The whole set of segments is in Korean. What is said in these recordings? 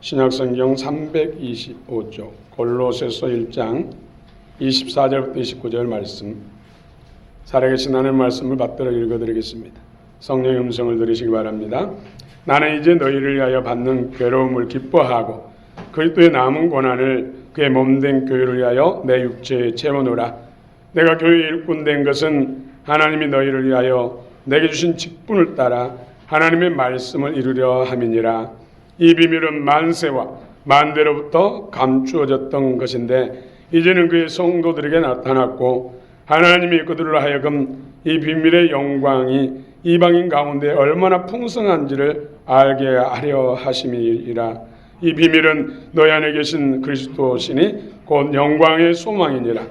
신약성경 325쪽 골로새서 1장 24절부터 29절 말씀, 살아계신 하나님의 말씀을 받들어 읽어드리겠습니다. 성령의 음성을 들으시기 바랍니다. 나는 이제 너희를 위하여 받는 괴로움을 기뻐하고 그리스도의 남은 고난을 그의 몸된 교회를 위하여 내 육체에 채워노라. 내가 교회의 일꾼 된 것은 하나님이 너희를 위하여 내게 주신 직분을 따라 하나님의 말씀을 이루려 함이니라. 이 비밀은 만세와 만대로부터 감추어졌던 것인데 이제는 그의 성도들에게 나타났고 하나님이 그들로 하여금 이 비밀의 영광이 이방인 가운데 얼마나 풍성한지를 알게 하려 하심이라. 이 비밀은 너희 안에 계신 그리스도시니 곧 영광의 소망이니라.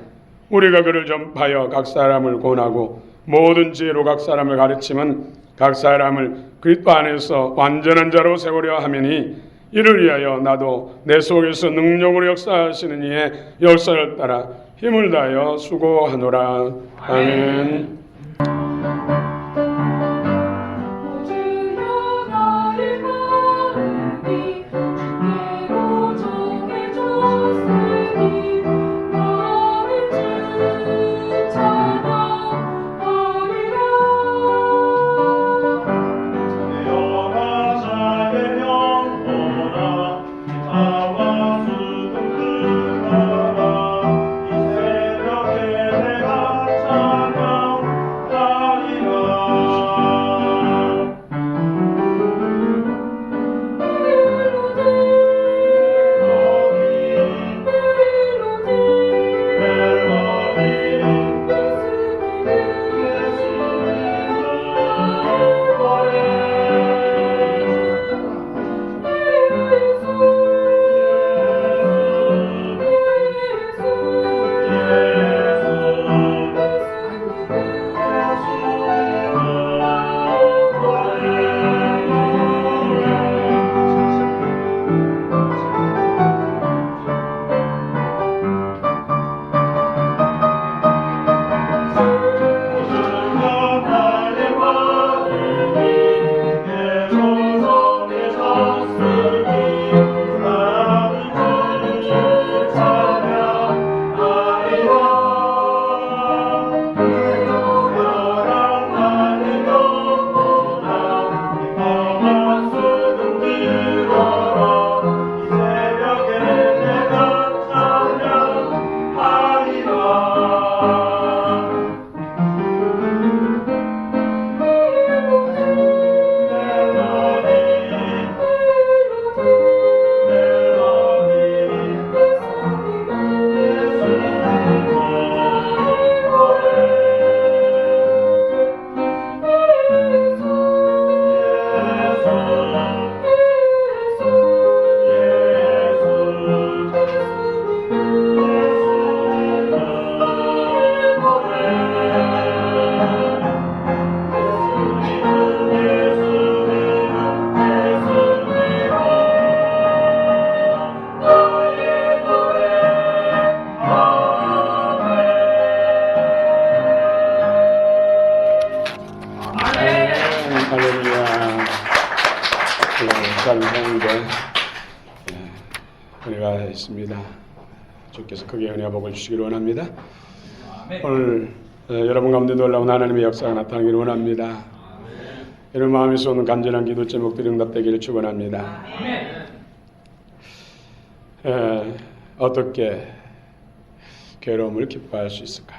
우리가 그를 전파하여 각 사람을 권하고 모든 지혜로 각 사람을 가르치면 각 사람을 그리스도 안에서 완전한 자로 세우려 하매니 이를 위하여 나도 내 속에서 능력으로 역사하시는 이의 역사를 따라 힘을 다하여 수고하노라. 아멘. 은혜가 있습니다. 주께서 크게 은혜와 복을 주시기를 원합니다. 오늘 여러분 가운데 놀라운 하나님의 역사가 나타나기를 원합니다. 여러분 마음에서 오는 간절한 기도 제목들이 응답되기를 축원합니다. 어떻게 괴로움을 기뻐할 수 있을까?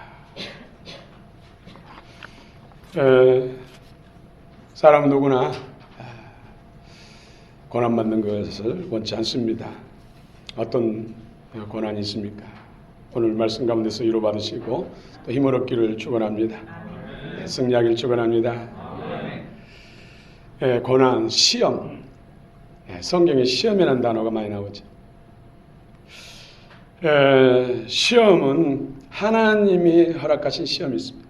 사람 누구나 고난받는 것을 원치 않습니다. 어떤 고난이 있습니까? 오늘 말씀 가운데서 위로받으시고 또 힘을 얻기를 축원합니다. 승리하기를 축원합니다. 고난, 시험, 성경에 시험이라는 단어가 많이 나오죠. 시험은 하나님이 허락하신 시험이 있습니다.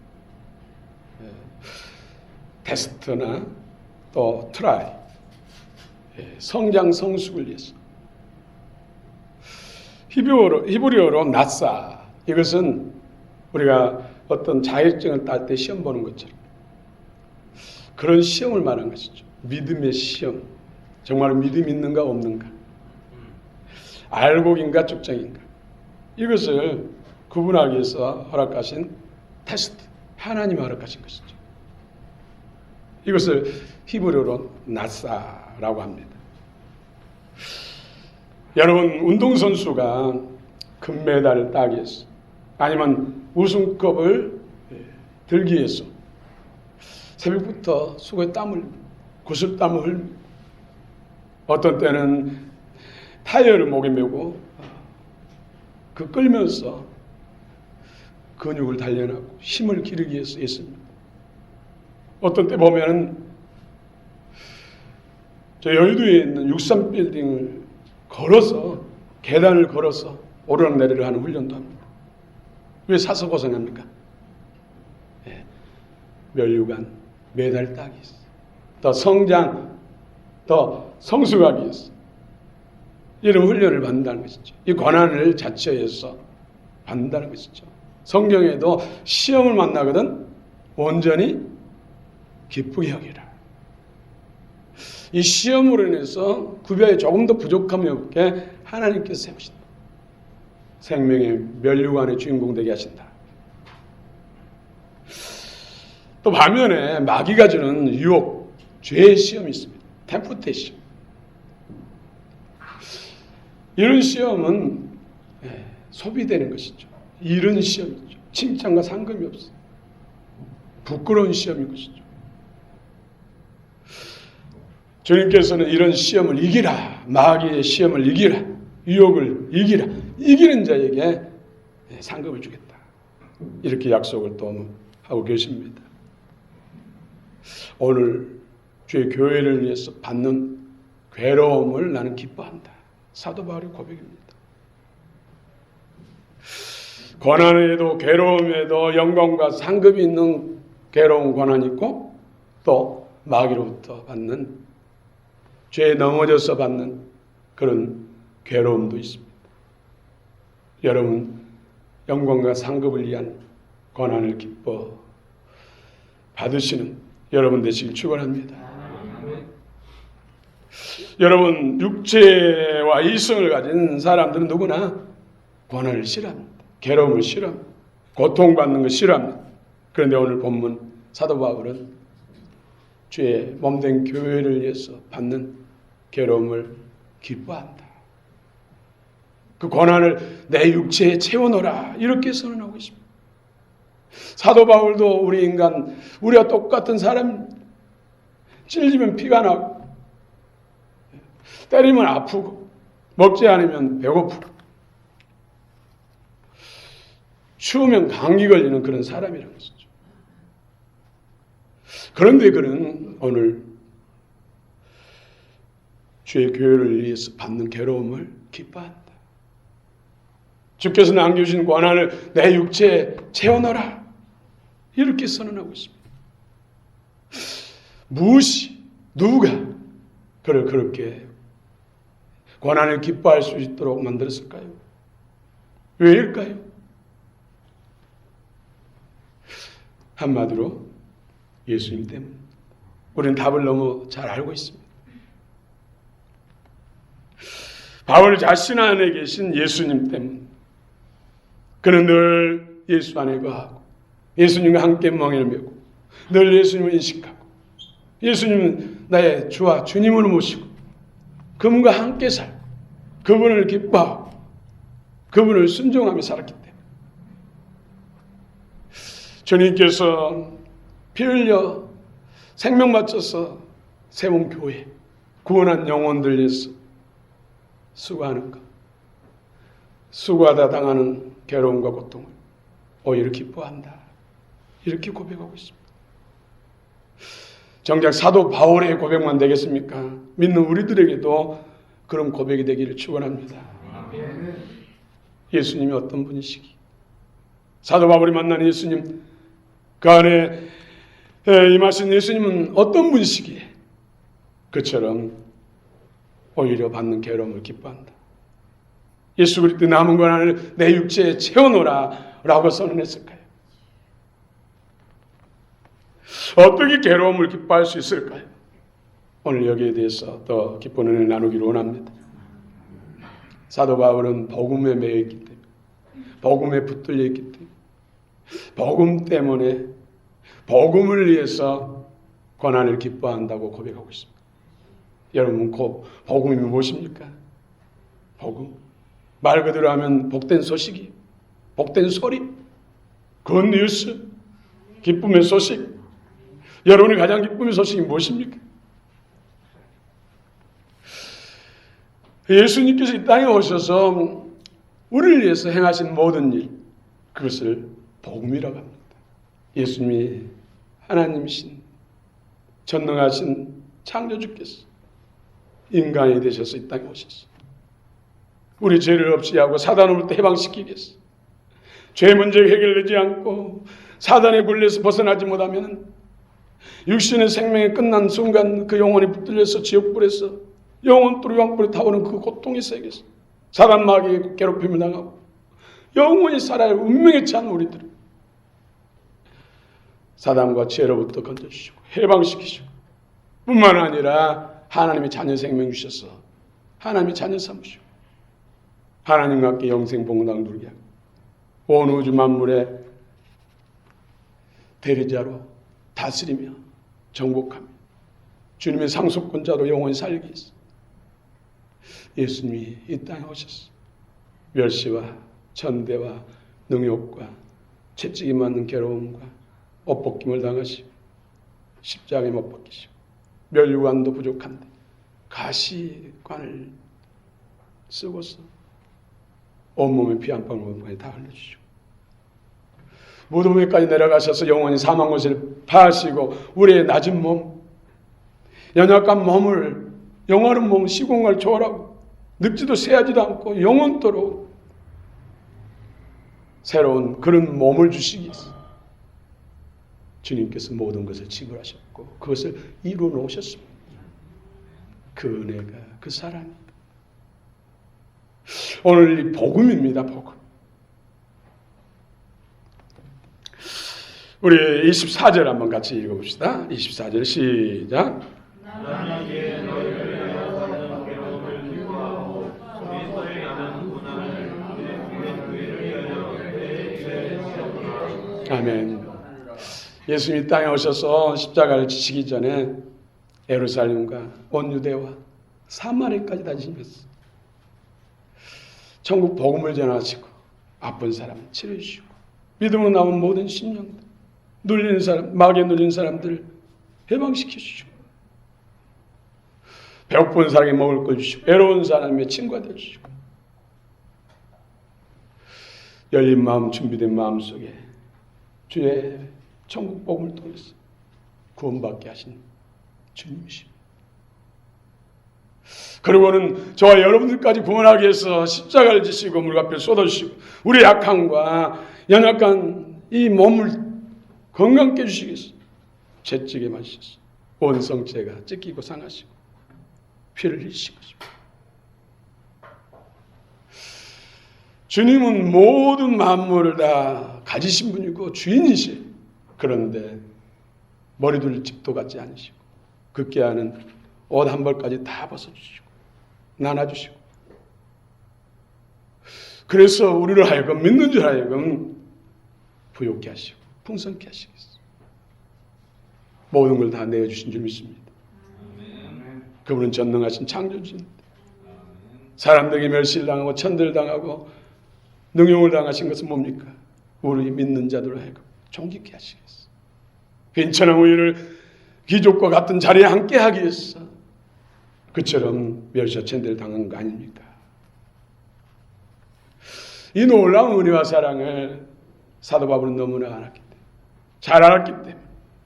테스트나 또 트라이, 성장 성숙을 위해서. 히브리어로 나사, 이것은 우리가 어떤 자격증을 딸 때 시험 보는 것처럼 그런 시험을 말한 것이죠. 믿음의 시험. 정말 믿음이 있는가 없는가. 알곡인가 쭉정인가, 이것을 구분하기 위해서 허락하신 테스트, 하나님이 허락하신 것이죠. 이것을 히브리어로 나사라고 합니다. 여러분, 운동선수가 금메달을 따기 위해서 아니면 우승컵을 들기 위해서 새벽부터 수고에 땀을, 구슬땀을 흘립니다. 어떤 때는 타이어를 목에 메고 그 끌면서 근육을 단련하고 힘을 기르기 위해서 했습니다. 어떤 때 보면은 저 여의도에 있는 63빌딩을 걸어서, 계단을 걸어서 오르락내리락 하는 훈련도 합니다. 왜 사서 고생합니까? 면류관, 메달 따기 위해서, 더 성장, 더 성숙하기 위해서 이런 훈련을 받는다는 것이죠. 이 고난을 자처해서 받는다는 것이죠. 성경에도 시험을 만나거든 온전히 기쁘게 여기라. 이 시험으로 인해서 구별이 조금 더 부족함이 없게 하나님께서 세우신다. 생명의 면류관의 주인공 되게 하신다. 또 반면에 마귀가 주는 유혹, 죄의 시험이 있습니다. 템프테이션. 이런 시험은 소비되는 것이죠. 이런 시험이죠. 칭찬과 상금이 없어요. 부끄러운 시험인 것이죠. 주님께서는 이런 시험을 이기라, 마귀의 시험을 이기라, 유혹을 이기라, 이기는 자에게 상금을 주겠다, 이렇게 약속을 또 하고 계십니다. 오늘 주의 교회를 위해서 받는 괴로움을 나는 기뻐한다. 사도 바울의 고백입니다. 고난에도 괴로움에도 영광과 상급이 있는 괴로운 고난이 있고, 또 마귀로부터 받는, 죄에 넘어져서 받는 그런 괴로움도 있습니다. 여러분, 영광과 상급을 위한 고난을 기뻐 받으시는 여러분 되시길 축원합니다. 여러분, 육체와 이성을 가진 사람들은 누구나 고난을 싫어합니다. 괴로움을 싫어합니다. 고통받는 걸 싫어합니다. 그런데 오늘 본문 사도 바울은 주의 몸된 교회를 위해서 받는 괴로움을 기뻐한다. 그 고난을 내 육체에 채워넣어라, 이렇게 선언하고 있습니다. 사도 바울도 우리 인간, 우리와 똑같은 사람, 찔리면 피가 나고, 때리면 아프고, 먹지 않으면 배고프고, 추우면 감기 걸리는 그런 사람이라는 것이죠. 그런데 그는 오늘 주의 교회를 위해서 받는 괴로움을 기뻐한다. 주께서 남겨주신 고난을 내 육체에 채워넣어라, 이렇게 선언하고 있습니다. 무엇이, 누가 그를 그렇게 고난을 기뻐할 수 있도록 만들었을까요? 왜일까요? 한마디로 예수님 때문에. 우리는 답을 너무 잘 알고 있습니다. 바울 자신 안에 계신 예수님 때문에. 그는 늘 예수 안에 거하고 예수님과 함께 멍에를 메고 늘 예수님을 인식하고 예수님은 나의 주와 주님으로 모시고 그분과 함께 살고 그분을 기뻐하고 그분을 순종하며 살았기 때문에 주님께서 피 흘려 생명 바쳐서 세운 교회, 구원한 영혼들 위해서 수고하는 것, 수고하다 당하는 괴로움과 고통을 오히려 기뻐한다, 이렇게 고백하고 있습니다. 정작 사도 바울의 고백만 되겠습니까? 믿는 우리들에게도 그런 고백이 되기를 축원합니다. 예수님이 어떤 분이시기, 사도 바울이 만난 예수님, 그 안에 임하신 예수님은 어떤 분이시기에 그처럼 오히려 받는 괴로움을 기뻐한다. 예수 그리스도 남은 고난을 내 육체에 채워놓으라 라고 선언했을까요? 어떻게 괴로움을 기뻐할 수 있을까요? 오늘 여기에 대해서 더 깊은 은혜를 나누기를 원합니다. 사도 바울은 복음에 매여 있기 때문에, 복음에 붙들려 있기 때문에, 복음 때문에 복음을 위해서 고난을 기뻐한다고 고백하고 있습니다. 여러분, 복음이 무엇입니까? 복음. 말 그대로 하면 복된 소식이, 복된 소리, 굿뉴스, 기쁨의 소식. 여러분이 가장 기쁨의 소식이 무엇입니까? 예수님께서 이 땅에 오셔서 우리를 위해서 행하신 모든 일, 그것을 복음이라고 합니다. 예수님이 하나님이신 전능하신 창조주께서 인간이 되셔서 이 땅에 오셨어요. 우리 죄를 없이 하고 사단으로부터 해방시키기 위해서, 죄 문제가 해결되지 않고 사단의 굴레에서 벗어나지 못하면 육신의 생명이 끝난 순간 그 영혼이 붙들려서 지옥불에서 영원토록 영불에 타오는 그 고통의 세계에서 사단 마귀의 괴롭힘을 당하고 영원히 살아야 할 운명에 처한 우리들, 사단과 죄로부터 건져주시고 해방시키시고, 뿐만 아니라 하나님의 자녀 생명 주셔서 하나님의 자녀 삼으시고 하나님과 함께 영생 복락 누리게 하고 온 우주 만물의 대리자로 다스리며 정복하며 주님의 상속권자로 영원히 살게 했어. 예수님이 이 땅에 오셨어. 멸시와 천대와 능욕과 채찍이 맞는 괴로움과 옷벗김을 당하시고 십자가에 못 박히시고 멸류관도 부족한데 가시관을 쓰고서 온몸에 피 한 방울까지 다 흘려주시고 무덤에까지 내려가셔서 영원히 사망 것을 파하시고 우리의 낮은 몸, 연약한 몸을, 영원한 몸, 시공을 초월하고 늙지도 새하지도 않고 영원토록 새로운 그런 몸을 주시기 위해서 주님께서 모든 것을 지불하셨고 그것을 이루어 놓으셨습니다. 그 은혜가, 그 사랑이 오늘 이 복음입니다. 복음. 우리 24절 한번 같이 읽어봅시다. 24절 시작. 아멘. 예수님이 땅에 오셔서 십자가를 지시기 전에 예루살렘과 온 유대와 사마리아까지 다니시면서 천국 복음을 전하시고 아픈 사람 치료해주시고 믿음으로 나온 모든 심령들, 눌리는 사람, 마귀에 눌린 사람들을 해방시켜주시고 배고픈 사람에게 먹을 걸 주시고 외로운 사람의 친구가 되어주시고 열린 마음, 준비된 마음 속에 주의 천국 복음을 통해서 구원받게 하신 주님이십니다. 그리고는 저와 여러분들까지 구원하기 위해서 십자가를 지시고 물값을 쏟아주시고 우리 약함과 연약한 이 몸을 건강케 해주시기 위해서 채찍에 맞으셔서 온 성체가 찢기고 상하시고 피를 흘리신 것입니다. 주님은 모든 만물을 다 가지신 분이고 주인이시에요. 그런데 머리둘 집도 갖지 않으시고 급기야는 옷 한 벌까지 다 벗어주시고 나눠주시고 그래서 우리를 하여금 믿는 줄 하여금 부욕케 하시고 풍성케 하시겠어요. 모든 걸 다 내어주신 줄 믿습니다. 그분은 전능하신 창조주입니다. 사람들에게 멸시를 당하고 천대를 당하고 능욕을 당하신 것은 뭡니까? 우리 믿는 자들을 하여금 존귀케 하시겠어요. 괜찮은 우리를 귀족과 같은 자리에 함께 하기 위해서 그처럼 멸시와 천대를 당한 거 아닙니까? 이 놀라운 은혜와 사랑을 사도 바울은 너무나 알았기 때문에, 잘 알았기 때문에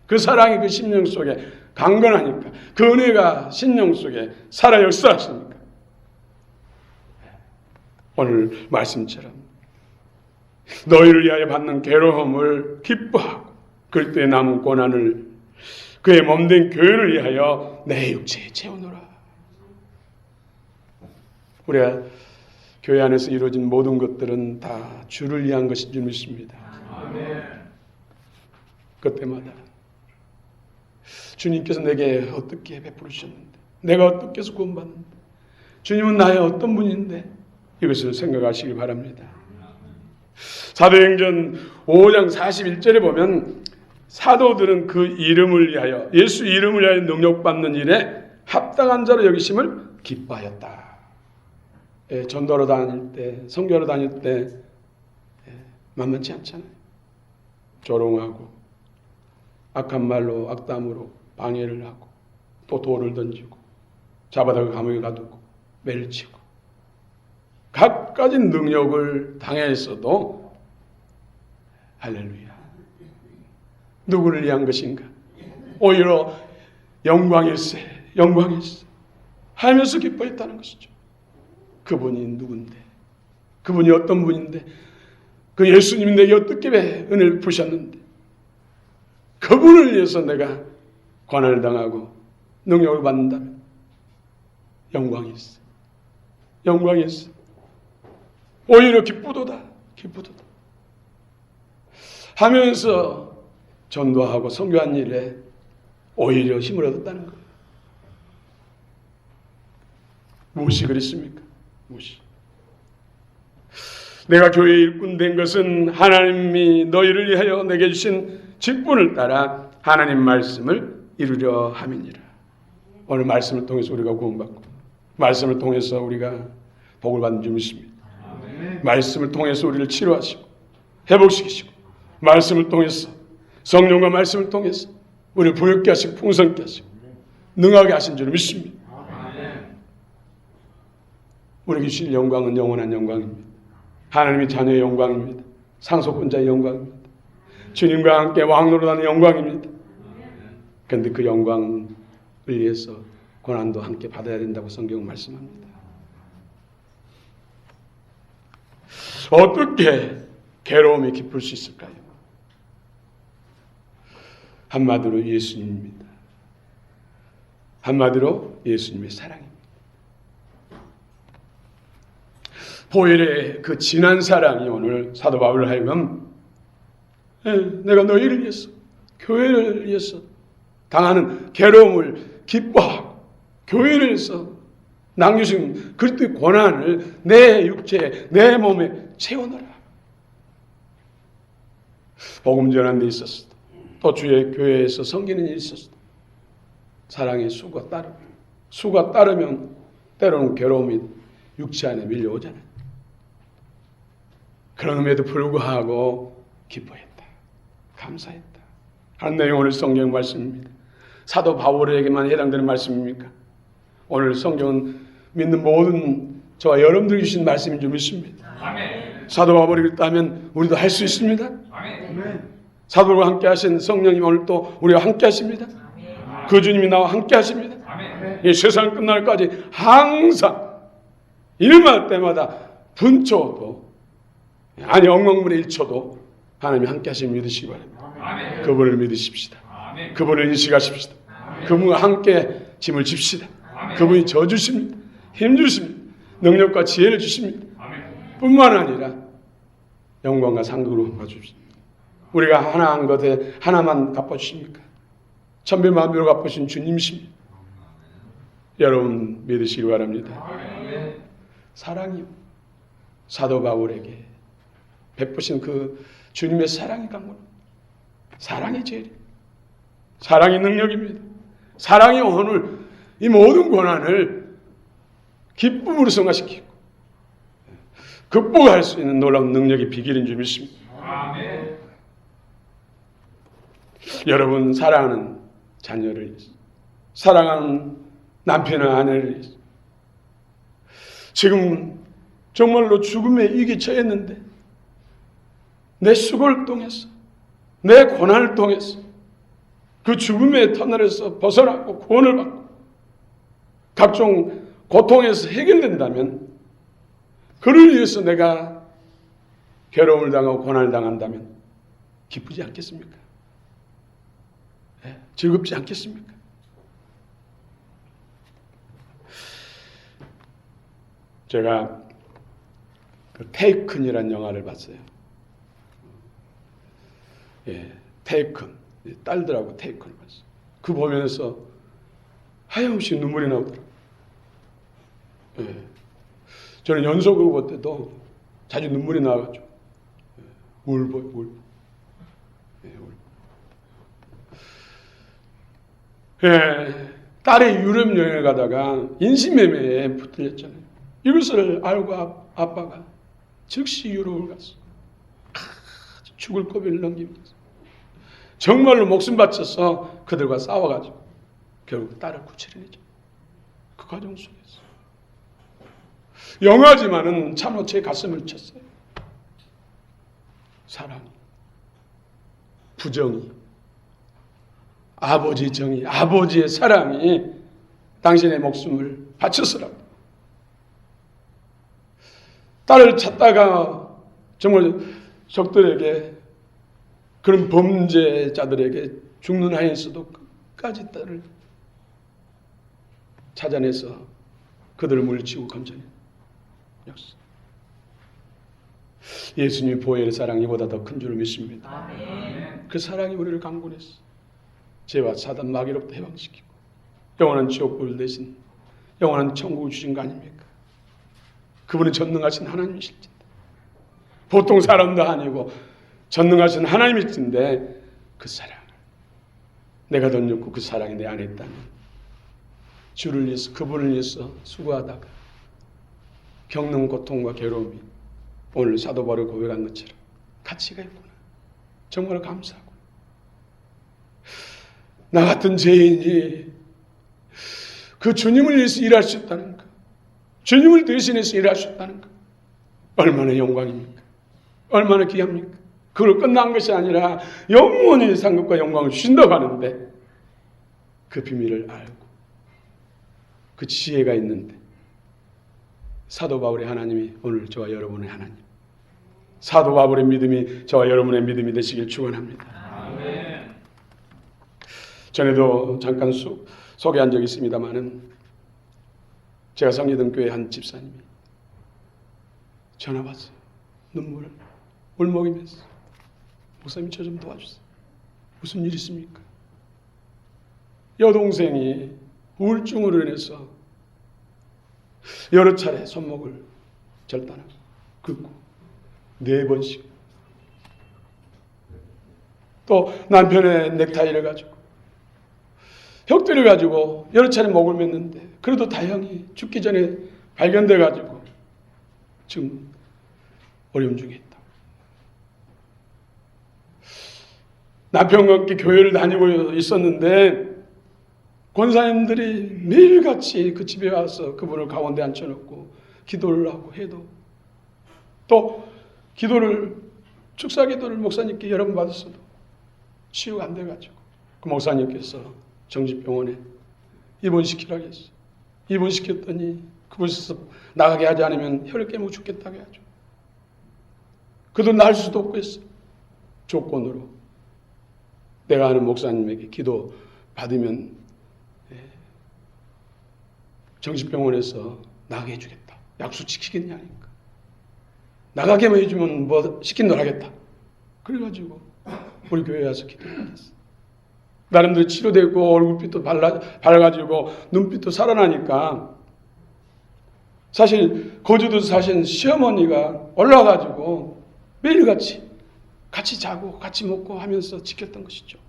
그 사랑이 그 심령 속에 강건하니까 그 은혜가 심령 속에 살아 역사하시니까 오늘 말씀처럼 너희를 위하여 받는 괴로움을 기뻐하고 그때 남은 고난을 그의 몸된 교회를 위하여 내 육체에 채우노라. 우리가 교회 안에서 이루어진 모든 것들은 다 주를 위한 것인 줄 믿습니다. 아멘. 그때마다 주님께서 내게 어떻게 베풀으셨는데, 내가 어떻게 해서 구원받는데, 주님은 나의 어떤 분인데, 이것을 생각하시기 바랍니다. 사도행전 5장 41절에 보면 사도들은 그 이름을 위하여, 예수 이름을 위하여 능력받는 일에 합당한 자로 여기심을 기뻐하였다. 전도로 다닐 때, 선교로 다닐 때 만만치 않잖아요. 조롱하고 악한 말로, 악담으로 방해를 하고 또 돌을 던지고 잡아다가 감옥에 가두고 매일치고 갖가지 능력을 당했어도 할렐루야, 누구를 위한 것인가? 오히려 영광일세 하면서 기뻐했다는 것이죠. 그분이 누군데, 그분이 어떤 분인데, 그 예수님이 내게 어떻게 은혜를 부으셨는데, 그분을 위해서 내가 고난을 당하고 능력을 받는다면 영광일세 오히려 기쁘도다 하면서 전도하고 선교한 일에 오히려 힘을 얻었다는 거예요. 무엇이 그랬습니까? 무엇이? 내가 교회의 일꾼 된 것은 하나님이 너희를 위하여 내게 주신 직분을 따라 하나님 말씀을 이루려 함이니라. 오늘 말씀을 통해서 우리가 구원받고, 말씀을 통해서 우리가 복을 받는 줄 믿습니다. 말씀을 통해서 우리를 치료하시고 회복시키시고, 말씀을 통해서, 성령과 말씀을 통해서 우리를 부욕케 하시고 풍성케 하시고 능하게 하신 줄 믿습니다. 우리에게 주실 영광은 영원한 영광입니다. 하나님의 자녀의 영광입니다. 상속권자의 영광입니다. 주님과 함께 왕노릇하는 영광입니다. 그런데 그 영광을 위해서 고난도 함께 받아야 된다고 성경은 말씀합니다. 어떻게 괴로움이 깊을 수 있을까요? 한마디로 예수님입니다. 한마디로 예수님의 사랑입니다. 보혈의 그 진한 사랑이 오늘 사도 바울을 하여금 내가 너희를 위해서, 교회를 위해서 당하는 괴로움을 기뻐하고 교회를 위해서 남겨주신 그리스도의 고난을 내 육체에, 내 몸에 채워넣어라. 복음 전하는 데 있었어, 또 주의 교회에서 섬기는 일이 있었어. 사랑의 수가 따르면 때로는 괴로움이 육체 안에 밀려오잖아요. 그럼에도 불구하고 기뻐했다, 감사했다 하는 내용이 오늘 성경 말씀입니다. 사도 바울에게만 해당되는 말씀입니까? 오늘 성경은 믿는 모든 저와 여러분들이 주신 말씀인 줄 믿습니다. 아멘. 사도 바울이 그랬다면 우리도 할 수 있습니다. 아멘. 사도와 함께 하신 성령님 오늘 또 우리와 함께 하십니다. 아멘. 그 주님이 나와 함께 하십니다. 아멘. 이 세상 끝날까지 항상 일만 때마다 분초도 아니 엉망물에 일초도 하나님이 함께 하시면 믿으시기 바랍니다. 아멘. 그분을 믿으십시다. 아멘. 그분을 인식하십시다. 아멘. 그분과 함께 짐을 집시다. 아멘. 그분이 저 주십니다. 힘 주십니다. 능력과 지혜를 주십니다. 아멘. 뿐만 아니라 영광과 상급으로 갚아주십니다. 우리가 하나 한 것에 하나만 갚아주십니까? 천배만배로 갚으신 주님이십니다. 여러분 믿으시기 바랍니다. 아멘. 사랑이요, 사도 바울에게 베푸신 그 주님의 사랑이 강물, 사랑이 제일, 사랑이 능력입니다. 사랑이 오늘 이 모든 고난을 기쁨으로 승화시키고 극복할 수 있는 놀라운 능력이 비결인 줄 믿습니다. 아멘. 여러분 사랑하는 자녀를 위해서, 사랑하는 남편과 아내를 위해서 지금 정말로 죽음의 위기에 처했는데 내 수고를 통해서, 내 고난을 통해서 그 죽음의 터널에서 벗어나고 구원을 받고 각종 고통에서 해결된다면, 그를 위해서 내가 괴로움을 당하고 고난을 당한다면 기쁘지 않겠습니까? 네, 즐겁지 않겠습니까? 제가 그 테이큰이라는 영화를 봤어요. 예, 테이큰, 딸들하고 테이큰을 봤어요. 그 보면서 하염없이 눈물이 나오더라고요. 예, 저는 연속으로 볼 때도 자주 눈물이 나와가지고 울보요, 울보. 딸이 유럽 여행을 가다가 인신매매에 붙들렸잖아요. 이것을 알고 아빠가 즉시 유럽을 갔어. 죽을 고비를 넘기면서 정말로 목숨 바쳐서 그들과 싸워가지고 결국 딸을 구출해내죠. 그 과정 속에서 영하지만은 참으로 제 가슴을 쳤어요. 사랑이, 부정이, 아버지 정의, 아버지의 사랑이 당신의 목숨을 바쳐서라도 딸을 찾다가 정말 적들에게, 그런 범죄자들에게 죽는 하에서도 끝까지 딸을 찾아내서 그들을 물리치고 건져낸 역사. 예수님 보혈의 사랑이 이보다 더 큰 줄 믿습니다. 아멘. 그 사랑이 우리를 강권했어. 죄와 사단 마귀로부터 해방시키고 영원한 지옥불 대신 영원한 천국을 주신 거 아닙니까? 그분은 전능하신 하나님이실진데, 보통 사람도 아니고 전능하신 하나님이신데 그 사랑을 내가 덧입고 그 사랑이 내 안에 있다면 주를 위해서, 그분을 위해서 수고하다가 겪는 고통과 괴로움이 오늘 사도 바울이 고백한 것처럼 가치가 있구나. 정말 감사하고, 나 같은 죄인이 그 주님을 위해서 일할 수 있다는 것, 주님을 대신해서 일할 수 있다는 것, 얼마나 영광입니까? 얼마나 귀합니까? 그걸 끝난 것이 아니라 영원히 상급과 영광을 주신다고 하는데 그 비밀을 알고 그 지혜가 있는데 사도 바울의 하나님이 오늘 저와 여러분의 하나님, 사도 바울의 믿음이 저와 여러분의 믿음이 되시길 축원합니다. 아멘. 전에도 잠깐 소개한 적이 있습니다마는 제가 섬기던 교회 한 집사님이 전화 왔어요. 눈물을 울먹이면서, 목사님 저 좀 도와주세요. 무슨 일 있습니까? 여동생이 우울증으로 인해서 여러 차례 손목을 절단하고 긋고 4번씩, 또 남편의 넥타이를 가지고 혁대를 가지고 여러 차례 목을 맸는데 그래도 다행히 죽기 전에 발견돼 가지고 지금 어려움 중에 있다. 남편과 함께 교회를 다니고 있었는데 권사님들이 매일같이 그 집에 와서 그분을 가운데 앉혀놓고 기도를 하고 해도, 또 기도를, 축사 기도를 목사님께 여러 번 받았어도 치유가 안 돼가지고 그 목사님께서 정신병원에 입원시키라고 했어요. 입원시켰더니 그곳에서 나가게 하지 않으면 혈액 깨물고 죽겠다고 해야죠. 그도 날 수도 없고 했어요. 조건으로 내가 아는 목사님에게 기도 받으면 정신병원에서 나가게 해주겠다. 약속 지키겠냐니까. 나가게만 해주면 뭐 시킨 걸 하겠다. 그래가지고 우리 교회에 와서 기도를 받았어. 나름대로 치료되고 얼굴빛도 밝아지고 눈빛도 살아나니까, 사실 거주도 사신 시어머니가 올라와가지고 매일같이 같이 자고 같이 먹고 하면서 지켰던 것이죠.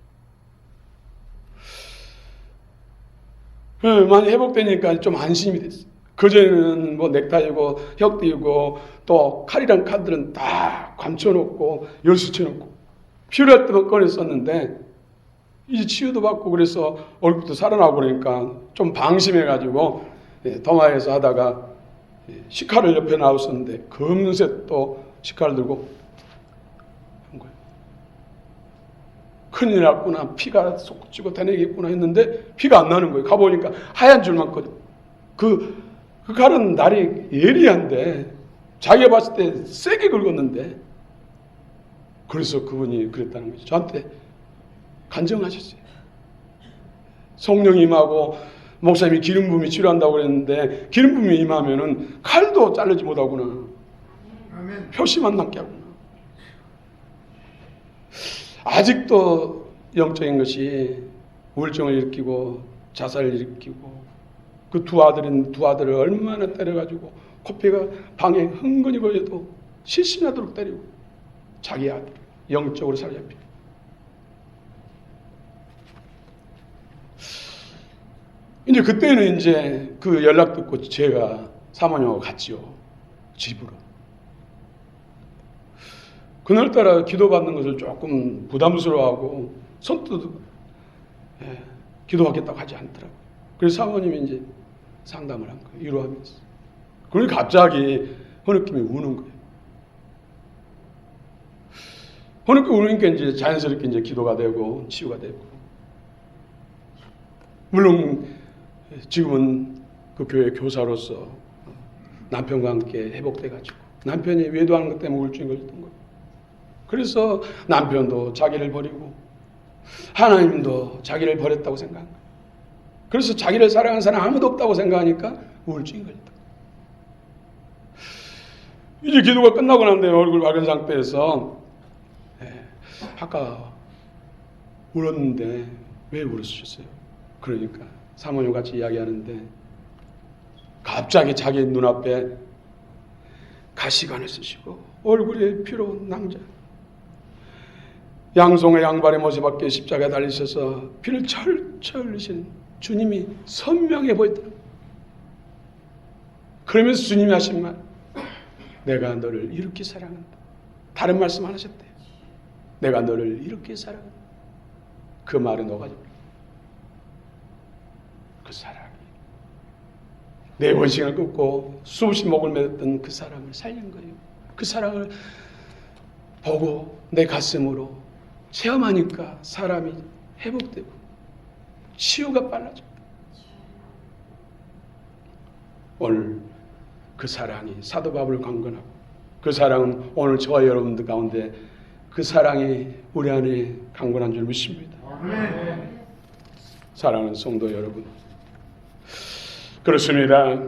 많이 회복되니까 좀 안심이 됐어요. 그전에는 뭐 넥타이고 혁띠고 또 칼이랑 칼들은 다 감춰놓고 열수쳐놓고 필요할 때만 꺼냈었는데 이제 치유도 받고 그래서 얼굴도 살아나고 그러니까 좀 방심해가지고 도마에서 하다가 식칼을 옆에 놔뒀었는데 금세 또 식칼을 들고 한 거예요. 큰일 났구나, 피가 솟구치고 다니겠구나 했는데 피가 안 나는 거예요. 가보니까 하얀 줄만 꺼져. 그 칼은 날이 예리한데 자기가 봤을 때 세게 긁었는데, 그래서 그분이 그랬다는 거죠. 저한테 간증하셨어요. 성령이 임하고 목사님이 기름 부음이 치료한다고 그랬는데 기름 부음이 임하면은 칼도 자르지 못하구나. 아멘. 표시만 남게 하구나. 아직도 영적인 것이 우울증을 일으키고 자살을 일으키고 그 두 아들을 얼마나 때려가지고 코피가 방에 흥건히 보여도 실신하도록 때리고 자기 아들 영적으로 사로잡히고. 이제 그때는 이제 그 연락 듣고 제가 사모님하고 갔지요. 집으로. 그날따라 기도받는 것을 조금 부담스러워하고 손도 기도하겠다고 하지 않더라고요. 그래서 사모님이 이제 상담을 한 거예요. 위로하면서. 그러니 갑자기 흐느낌이 우는 거예요. 흐느낌이 우니까 이제 자연스럽게 이제 기도가 되고 치유가 되고. 물론 지금은 그 교회 교사로서 남편과 함께 회복돼가지고 남편이 외도하는 것 때문에 우울증이 걸렸던 거예요. 그래서 남편도 자기를 버리고 하나님도 자기를 버렸다고 생각한 거예요. 그래서 자기를 사랑하는 사람 아무도 없다고 생각하니까 우울증이 걸렸다. 이제 기도가 끝나고 난 다음에 얼굴 밝은 상태에서 아까 울었는데 왜 울으셨어요? 그러니까 사모님 같이 이야기하는데 갑자기 자기 눈앞에 가시관을 쓰시고 얼굴에 피로 낭자, 양송의 양발의 못에 밖에 십자가에 달리셔서 피를 철철 흘리시는 주님이 선명해 보이더라고요. 그러면서 주님이 하신 말, 내가 너를 이렇게 사랑한다. 다른 말씀 안 하셨대요. 내가 너를 이렇게 사랑한다. 그 말을 넣어가지고 그 사랑이 내 원심을 끊고 수없이 목을 맺었던 그 사랑을 살린 거예요. 그 사랑을 보고 내 가슴으로 체험하니까 사람이 회복되고 치유가 빨라져. 오늘 그 사랑이 사도 바울을 강건하고 그 사랑은 오늘 저와 여러분들 가운데 그 사랑이 우리 안에 강건한 줄 믿습니다. 사랑하는 성도 여러분, 그렇습니다.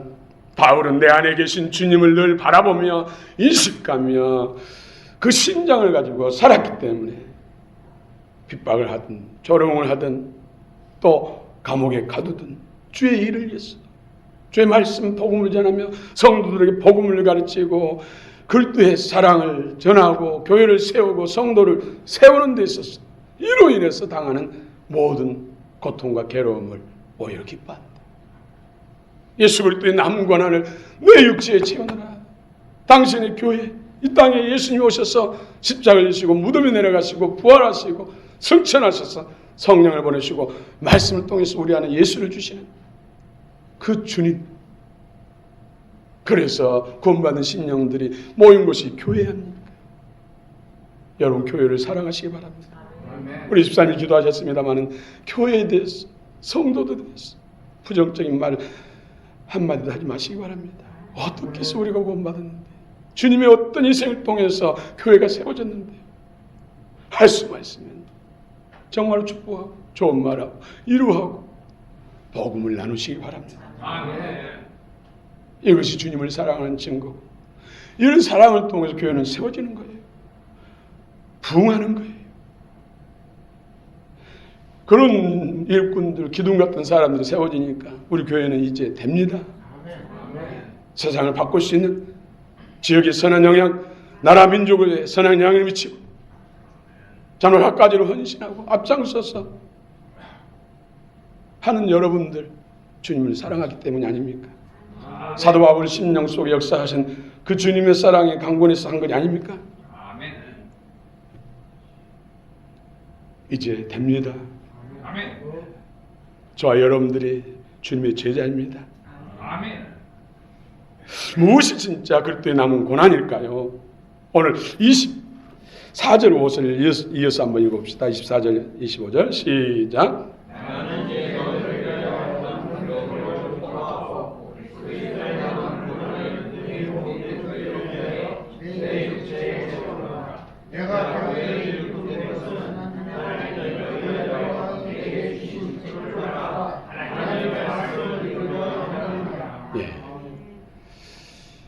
바울은 내 안에 계신 주님을 늘 바라보며 인식하며 그 심장을 가지고 살았기 때문에 핍박을 하든 조롱을 하든 또 감옥에 가두든 주의 일을 위해서 주의 말씀 복음을 전하며 성도들에게 복음을 가르치고 글도의 사랑을 전하고 교회를 세우고 성도를 세우는 데 있어서 이로 인해서 당하는 모든 고통과 괴로움을 오히려 기뻐한다. 예수 그리스도의 남은 권한을 내 육체에 채우느라 당신의 교회 이 땅에 예수님이 오셔서 십자가를 지시고 무덤에 내려가시고 부활하시고 승천하셔서 성령을 보내시고 말씀을 통해서 우리 안에 예수를 주시는 그 주님, 그래서 구원받은 심령들이 모인 곳이 교회 아닙니까? 여러분 교회를 사랑하시기 바랍니다. 우리 집사님이 기도하셨습니다마는 교회에 대해서 성도들에 대해서 부정적인 말 한마디도 하지 마시기 바랍니다. 어떻게 해서 우리가 구원받았는데 주님의 어떤 인생을 통해서 교회가 세워졌는데 할 수만 있으면 정말로 축복하고 좋은 말하고 이루하고 복음을 나누시기 바랍니다. 이것이 주님을 사랑하는 증거고 이런 사랑을 통해서 교회는 세워지는 거예요. 부흥하는 거예요. 그런 일꾼들, 기둥 같은 사람들이 세워지니까 우리 교회는 이제 됩니다. 세상을 바꿀 수 있는 지역의 선한 영향, 나라 민족의 선한 영향을 미치고 정말 갖가지로 헌신하고 앞장서서 하는 여러분들 주님을 사랑하기 때문이 아닙니까? 사도 바울 심령 속에 역사하신 그 주님의 사랑이 강권해서 한 것이 아닙니까? 이제 됩니다. 저와 여러분들이 주님의 제자입니다. 무엇이 진짜 그리스도의 남은 고난일까요? 오늘 24절 5절을 이어서 한번 읽어봅시다. 24절 25절 시작.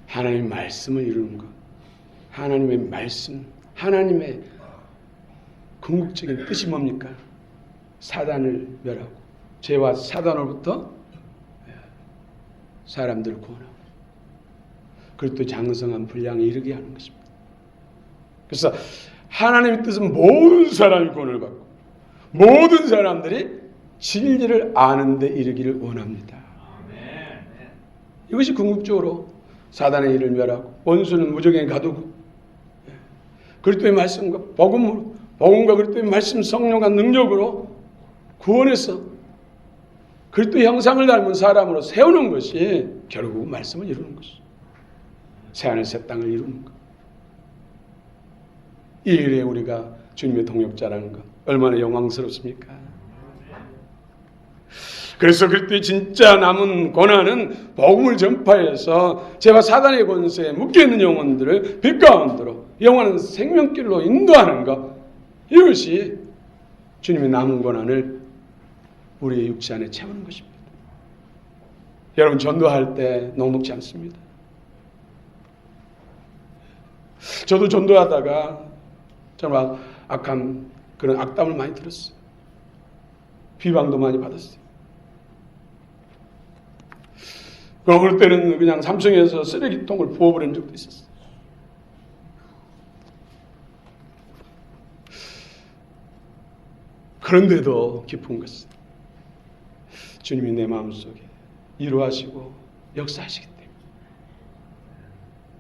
하나님의 말씀을 이루는 것, 하나님의 말씀, 하나님의 궁극적인 뜻이 뭡니까? 사단을 멸하고 죄와 사단으로부터 사람들을 구원하고 그리스도의 장성한 분량에 이르게 하는 것입니다. 그래서 하나님의 뜻은 모든 사람이 구원을 받고 모든 사람들이 진리를 아는 데 이르기를 원합니다. 이것이 궁극적으로 사단의 일을 멸하고 원수는 무적에 가두고 그리스도의 말씀과 복음과 그리스도의 말씀 성령과 능력으로 구원해서 그리스도의 형상을 닮은 사람으로 세우는 것이 결국 말씀을 이루는 것이죠. 새하늘 새 땅을 이루는 것. 이 일에 우리가 주님의 동역자라는 것 얼마나 영광스럽습니까? 그래서 그리스도의 진짜 남은 고난은 복음을 전파해서 죄와 사단의 권세에 묶여있는 영혼들을 빛 가운데로 영원한 생명길로 인도하는 것, 이것이 주님의 남은 고난을 우리의 육체 안에 채우는 것입니다. 여러분, 전도할 때 녹록지 않습니다. 저도 전도하다가 정말 악한 그런 악담을 많이 들었어요. 비방도 많이 받았어요. 어느 때는 그냥 3층에서 쓰레기통을 부어버린 적도 있었어요. 그런데도 깊은 것은 주님이 내 마음속에 이루하시고 역사하시기 때문에.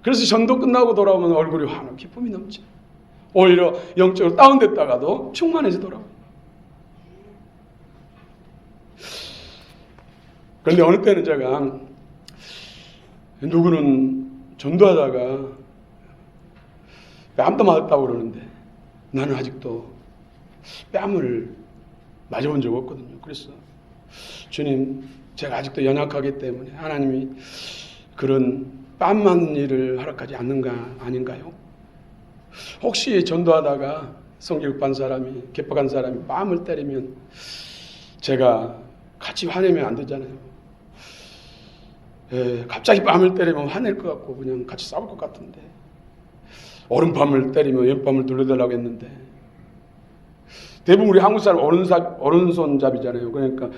그래서 전도 끝나고 돌아오면 얼굴이 환하고 기쁨이 넘쳐요. 오히려 영적으로 다운됐다가도 충만해져 돌아와요. 그런데 어느 때는 제가 누구는 전도하다가 뺨도 맞았다고 그러는데 나는 아직도 뺨을 맞아본 적 없거든요. 그래서 주님, 제가 아직도 연약하기 때문에 하나님이 그런 뺨 맞는 일을 허락하지 않는가 아닌가요? 혹시 전도하다가 성교육반 사람이, 개법한 사람이 뺨을 때리면 제가 같이 화내면 안 되잖아요. 갑자기 뺨을 때리면 화낼 것 같고 그냥 같이 싸울 것 같은데, 오른밤을 때리면 왼밤을 돌려달라고 했는데 대부분 우리 한국 사람 오른손잡이잖아요. 그러니까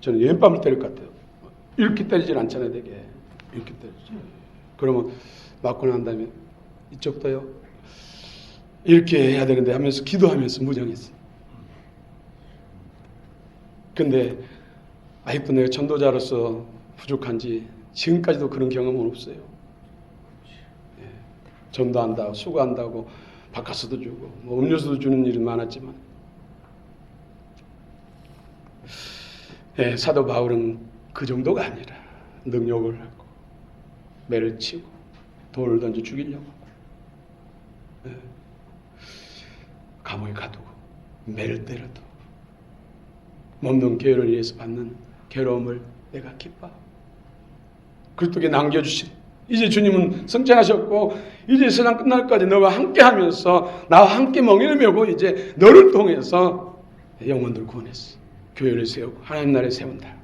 저는 왼밤을 때릴 것 같아요. 이렇게 때리진 않잖아요. 되게 이렇게 때리지. 그러면 맞고 난 다음에 이쪽도요 이렇게 해야 되는데 하면서 기도하면서 무정했어요. 근데 아직도 내가 전도자로서 부족한지 지금까지도 그런 경험은 없어요. 전도한다고 수고한다고 바카스도 주고 뭐 음료수도 주는 일은 많았지만, 사도 바울은 그 정도가 아니라 능욕을 하고 매를 치고 돌을 던져 죽이려고 하고 감옥에 가두고 매를 때려도 몸동 교회를 위해서 받는 괴로움을 내가 기뻐하고 그리스도께 남겨주신, 이제 주님은 승천하셨고 이제 세상 끝날까지 너와 함께하면서 나와 함께 멍에를 메고 이제 너를 통해서 영혼들 구원했어. 교회를 세우고 하나님 나라에 세운다.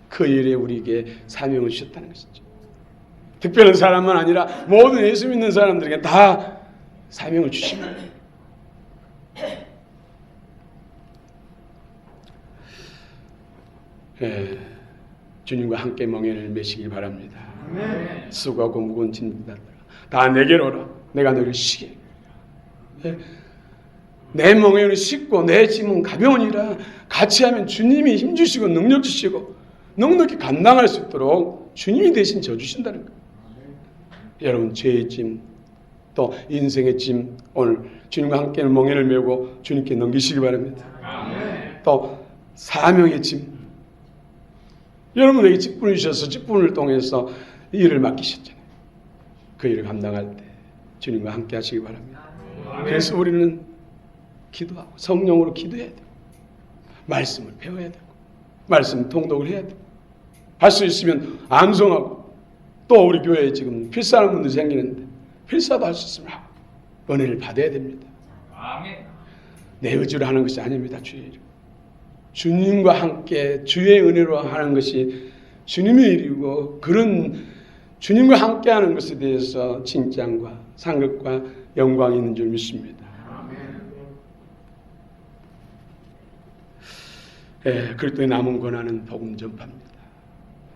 그 일에 우리에게 사명을 주셨다는 것이죠. 특별한 사람만 아니라 모든 예수 믿는 사람들에게 다 사명을 주십니다. 주님과 함께 멍에를 메시길 바랍니다. 수고하고 무거운 짐들 다 내게로 오라. 내가 너를 쉬게. 내 멍에는 쉽고 내 짐은 가벼우니라. 같이 하면 주님이 힘주시고 능력 주시고 넉넉히 감당할 수 있도록 주님이 대신 져주신다는 거예요. 여러분, 죄의 짐, 또 인생의 짐, 오늘 주님과 함께 멍에를 메고 주님께 넘기시기 바랍니다. 또 사명의 짐, 여러분에게 직분을 주셔서 직분을 통해서 일을 맡기셨잖아요. 그 일을 감당할 때 주님과 함께 하시기 바랍니다. 그래서 우리는 기도하고 성령으로 기도해야 되고 말씀을 배워야 되고 말씀 통독을 해야 되고 할 수 있으면 암송하고, 또 우리 교회에 지금 필사하는 분들이 생기는데 필사도 할 수 있으면 하고 은혜를 받아야 됩니다. 내 의지로 하는 것이 아닙니다. 주의 일. 주님과 함께 주의 은혜로 하는 것이 주님의 일이고, 그런 주님과 함께 하는 것에 대해서 칭찬과 상급과 영광이 있는 줄 믿습니다. 그리스도의 남은 권한은 복음 전파입니다.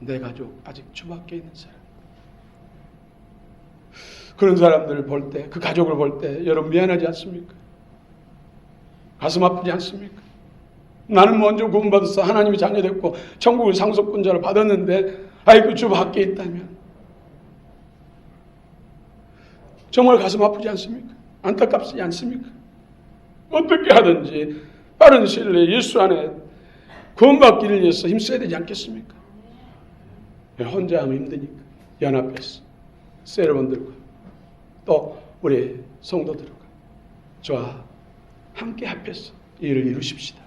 내 가족, 아직 주밖에 있는 사람, 그런 사람들을 볼 때, 그 가족을 볼 때 여러분 미안하지 않습니까? 가슴 아프지 않습니까? 나는 먼저 구원받아서 하나님의 자녀됐고 천국을 상속권자를 받았는데 아이고 주 밖에 있다면 정말 가슴 아프지 않습니까? 안타깝지 않습니까? 어떻게 하든지 빠른 시일 내에 예수 안에 구원받기를 위해서 힘써야 되지 않겠습니까? 혼자 하면 힘드니까 연합해서 여러분들과 또 우리 성도들과 저와 함께 합해서 일을 이루십시다.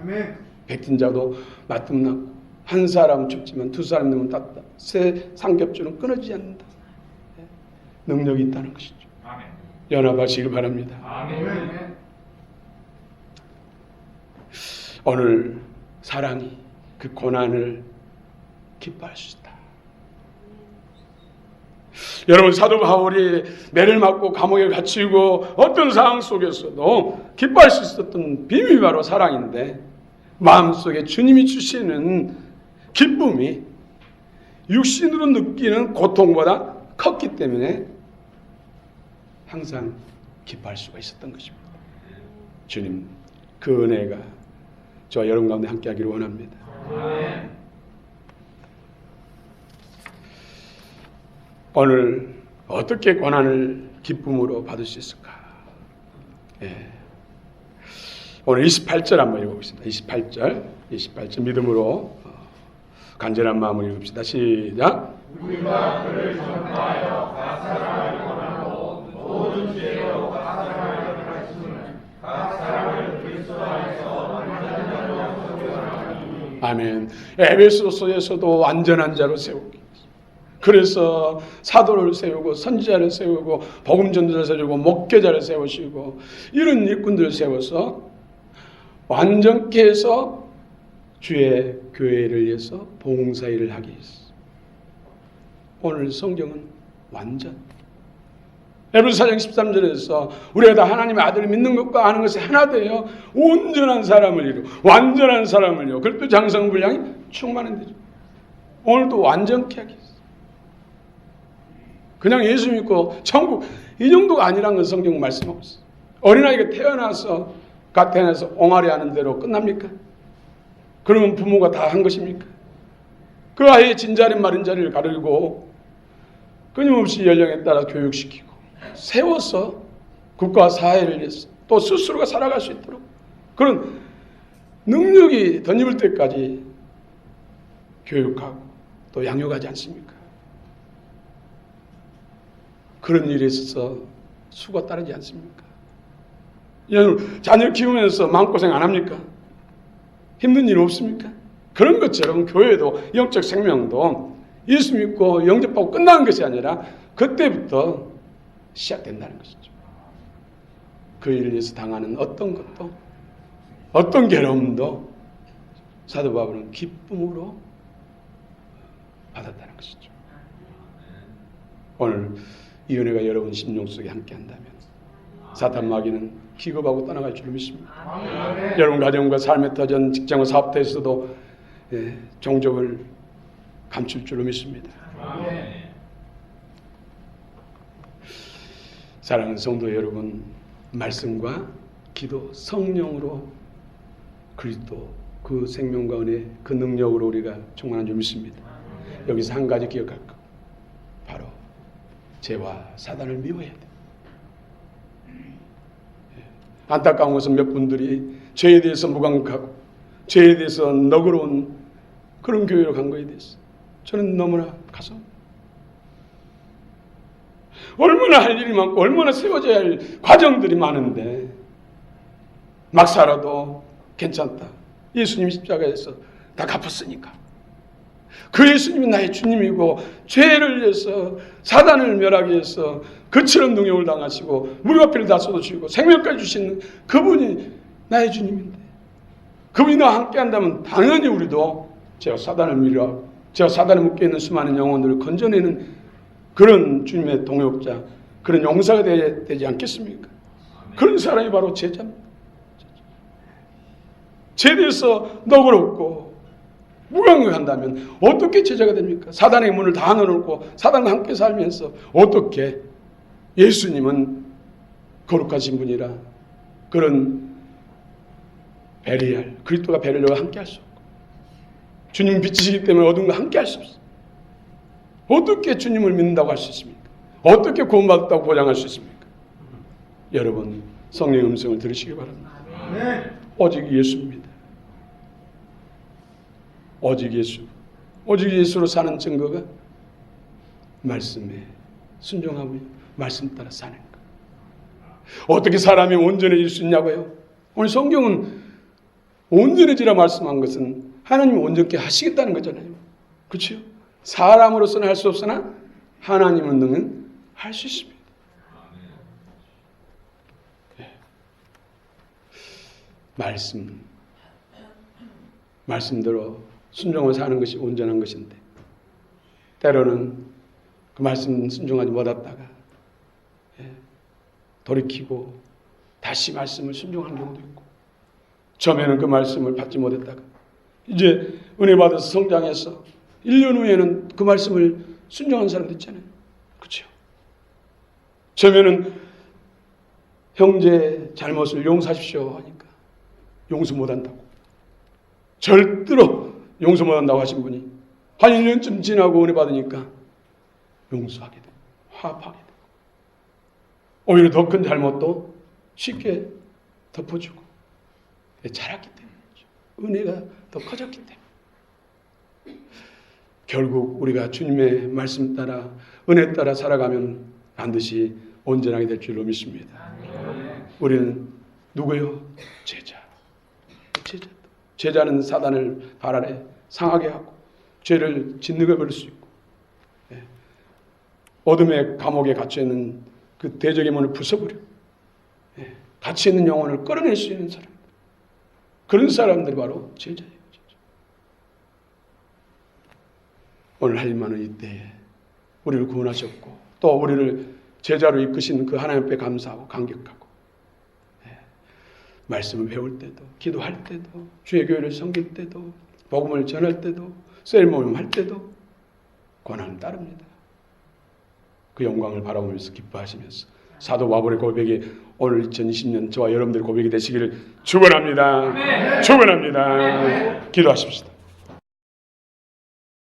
아멘. 백진 자도 맞듭나고 한 사람 죽지만 두 사람 되면 땄다. 새 삼겹줄은 끊어지지 않는다. 능력이 있다는 것이죠. 아멘. 연합하시길 바랍니다. 아멘. 오늘 사랑이 그 고난을 기뻐할 수 있다. 여러분 사도 바울이 매를 맞고 감옥에 갇히고 어떤 상황 속에서도 기뻐할 수 있었던 비밀이 바로 사랑인데 마음속에 주님이 주시는 기쁨이 육신으로 느끼는 고통보다 컸기 때문에 항상 기뻐할 수가 있었던 것입니다. 주님 그 은혜가 저와 여러분 가운데 함께하기를 원합니다. 아멘. 오늘 어떻게 고난을 기쁨으로 받을 수 있을까? 오늘 28절 한번 읽어보겠습니다. 28절 믿음으로 간절한 마음으로 읽읍시다. 시작. 우리가 그를 전파하여 각 사람을 권하고 모든 죄로 각 사람을 가르치는 각 사람을 그리스도 안에서 완전한 자로 세우나니. 아멘. 에베소서에서도 완전한 자로 세우기. 그래서 사도를 세우고 선지자를 세우고 복음 전도자를 세우고 목회자를 세우시고 이런 일꾼들을 세워서 완전케 해서 주의 교회를 위해서 봉사일을 하기 위해서. 오늘 성경은 완전. 에베소 4장 13절에서 우리가 다 하나님의 아들을 믿는 것과 아는 것이 하나 되어 온전한 사람을 이루고 완전한 사람을 이루고 그리고 장성불량이 충만한 데죠. 오늘도 완전케 하기 위해서. 그냥 예수 믿고 천국 이 정도가 아니라는 건 성경 말씀하고 있어요. 어린아이가 태어나서 옹알이 하는 대로 끝납니까? 그러면 부모가 다 한 것입니까? 그 아이의 진자리 마른자리를 가르고 끊임없이 연령에 따라 교육시키고 세워서 국가 사회를 위해서 또 스스로가 살아갈 수 있도록 그런 능력이 덧입을 때까지 교육하고 또 양육하지 않습니까? 그런 일에 있어서 수고 따르지 않습니까? 여러분 자녀 키우면서 마음고생 안 합니까? 힘든 일 없습니까? 그런 것처럼 교회도 영적 생명도 예수 믿고 영접하고 끝나는 것이 아니라 그때부터 시작된다는 것이죠. 그 일을 위해서 당하는 어떤 것도 어떤 괴로움도 사도 바울은 기쁨으로 받았다는 것이죠. 오늘 이 은혜가 여러분 심령 속에 함께한다면 사탄 마귀는 기겁하고 떠나갈 줄 믿습니다. 아멘. 여러분 가정과 삶의 터전 직장과 사업터에서도 종족을 감출 줄로 믿습니다. 아멘. 사랑하는 성도 여러분, 말씀과 기도, 성령으로 그리스도 그 생명과 은혜, 그 능력으로 우리가 충만한 줄 믿습니다. 여기서 한 가지 기억할 것, 바로 죄와 사단을 미워해야 돼. 안타까운 것은 몇 분들이 죄에 대해서 무감각하고 죄에 대해서 너그러운 그런 교회로 간 거에 대해서 저는 너무나 가슴 얼마나 할 일이 많고 얼마나 세워져야 할 과정들이 많은데 막 살아도 괜찮다. 예수님이 십자가에서 다 갚았으니까. 그 예수님이 나의 주님이고 죄를 위해서 사단을 멸하기 위해서 그처럼 능욕을 당하시고 무료와 피를 다 쏟아주시고 생명까지 주시는 그분이 나의 주님인데 그분이 나와 함께한다면 당연히 우리도 제가 사단을 밀어하고 제가 사단에 묶여있는 수많은 영혼들을 건져내는 그런 주님의 동역자 그런 용사가 되지 않겠습니까? 그런 사람이 바로 제자입니다. 죄에 대해서 너그럽고 무감각한다면 어떻게 제자가 됩니까? 사단의 문을 다 열어놓고 사단과 함께 살면서 어떻게 예수님은 거룩하신 분이라 그런 베리알, 그리스도가 베리알과 함께 할 수 없고 주님 빛이시기 때문에 어둠과 함께 할 수 없어요. 어떻게 주님을 믿는다고 할 수 있습니까? 어떻게 구원받았다고 보장할 수 있습니까? 여러분 성령의 음성을 들으시기 바랍니다. 오직 예수입니다. 오직 예수. 오직 예수로 사는 증거가 말씀에 순종하며 말씀 따라 사는 것. 어떻게 사람이 온전해질 수 있냐고요? 오늘 성경은 온전해지라 말씀한 것은 하나님이 온전케 하시겠다는 거잖아요. 그렇죠? 사람으로서는 할 수 없으나 하나님은 능은 할 수 있습니다. 말씀대로 순종을 사는 것이 온전한 것인데 때로는 그 말씀 순종하지 못했다가 돌이키고 다시 말씀을 순종하는 경우도 있고 처음에는 그 말씀을 받지 못했다가 이제 은혜 받아서 성장해서 1년 후에는 그 말씀을 순종한 사람도 있잖아요. 그렇죠? 처음에는 형제 잘못을 용서하십시오 하니까 용서 못한다고 절대로 용서 못한다고 하신 분이 한 1년쯤 지나고 은혜 받으니까 용서하게 되고 화합하게 되고 오히려 더 큰 잘못도 쉽게 덮어주고 자랐기 때문이죠. 은혜가 더 커졌기 때문에 결국 우리가 주님의 말씀 따라 은혜 따라 살아가면 반드시 온전하게 될 줄로 믿습니다. 우리는 누구요? 제자. 제자는 사단을 발 아래 상하게 하고 죄를 짓누겨 버릴 수 있고 어둠의 감옥에 갇혀있는 그 대적의 문을 부숴버려 갇혀있는 영혼을 끌어낼 수 있는 사람, 그런 사람들이 바로 제자예요. 오늘 할 일만은 이때에 우리를 구원하셨고 또 우리를 제자로 이끄신 그 하나님 앞에 감사하고 감격하고 말씀을 배울 때도 기도할 때도 주의 교회를 섬길 때도 복음을 전할 때도 셀모임 할 때도 권한을 따릅니다. 그 영광을 바라보면서 기뻐하시면서 사도 바울의 고백이 오늘 2020년 저와 여러분들의 고백이 되시기를 축원합니다. 축원합니다. 기도하십시다.